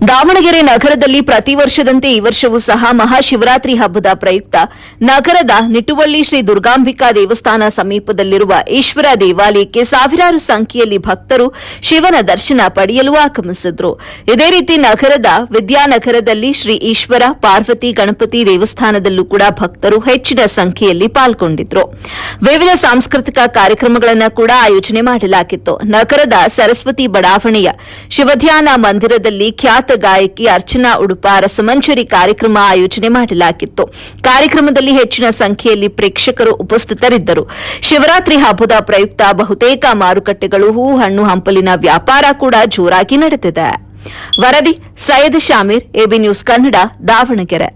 ದಾವಣಗೆರೆ ನಗರದಲ್ಲಿ ಪ್ರತಿ ವರ್ಷದಂತೆ ಈ ವರ್ಷವೂ ಸಹ ಮಹಾಶಿವರಾತ್ರಿ ಹಬ್ಬದ ಪ್ರಯುಕ್ತ ನಗರದ ನಿಟುವಳ್ಳಿ ಶ್ರೀ ದುರ್ಗಾಂಬಿಕಾ ದೇವಸ್ಥಾನ ಸಮೀಪದಲ್ಲಿರುವ ಈಶ್ವರ ದೇವಾಲಯಕ್ಕೆ ಸಾವಿರಾರು ಸಂಖ್ಯೆಯಲ್ಲಿ ಭಕ್ತರು ಶಿವನ ದರ್ಶನ ಪಡೆಯಲು ಆಗಮಿಸಿದ್ರು. ಇದೇ ರೀತಿ ನಗರದ ವಿದ್ಯಾನಗರದಲ್ಲಿ ಶ್ರೀ ಈಶ್ವರ ಪಾರ್ವತಿ ಗಣಪತಿ ದೇವಸ್ಥಾನದಲ್ಲೂ ಕೂಡ ಭಕ್ತರು ಹೆಚ್ಚಿನ ಸಂಖ್ಯೆಯಲ್ಲಿ ಪಾಲ್ಗೊಂಡಿದ್ರು. ವಿವಿಧ ಸಾಂಸ್ಕೃತಿಕ ಕಾರ್ಯಕ್ರಮಗಳನ್ನು ಕೂಡ ಆಯೋಜನೆ ಮಾಡಲಾಗಿತ್ತು. ನಗರದ ಸರಸ್ವತಿ ಬಡಾವಣೆಯ ಶಿವಧ್ಯಾನ ಮಂದಿರದಲ್ಲಿ ಖ್ಯಾತ ಗಾಯಕಿ ಅರ್ಚನಾ ಉಡುಪ ರಸಮಂಜರಿ ಕಾರ್ಯಕ್ರಮ ಆಯೋಜನೆ ಮಾಡಲಾಗಿತ್ತು. ಕಾರ್ಯಕ್ರಮದಲ್ಲಿ ಹೆಚ್ಚಿನ ಸಂಖ್ಯೆಯಲ್ಲಿ ಪ್ರೇಕ್ಷಕರು ಉಪಸ್ಥಿತರಿದ್ದರು. ಶಿವರಾತ್ರಿ ಹಬ್ಬದ ಪ್ರಯುಕ್ತ ಬಹುತೇಕ ಮಾರುಕಟ್ಟೆಗಳು ಹೂ ಹಣ್ಣು ಹಂಪಲಿನ ವ್ಯಾಪಾರ ಕೂಡ ಜೋರಾಗಿ ನಡೆದಿದೆ. ವರದಿ ಸೈಯದ್ ಶಾಮೀರ್, ಎಬಿ ನ್ಯೂಸ್ ಕನ್ನಡ, ದಾವಣಗೆರೆ.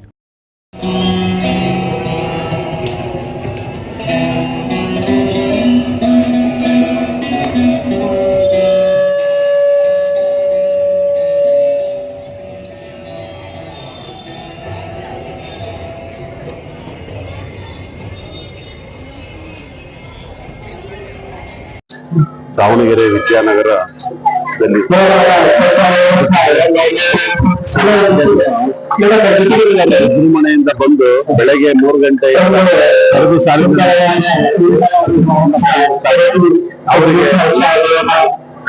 ದಾವಣಗೆರೆ ವಿದ್ಯಾನಗರದಲ್ಲಿ ಮನೆಯಿಂದ ಬಂದು ಬೆಳಗ್ಗೆ 3 ಗಂಟೆ ಅವರಿಗೆ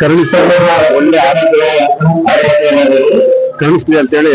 ಕರುಣಿಸಲು ಒಳ್ಳೆ ಆರೋಗ್ಯ ಕರುಣಿಸ್ಲಿ ಅಂತೇಳಿ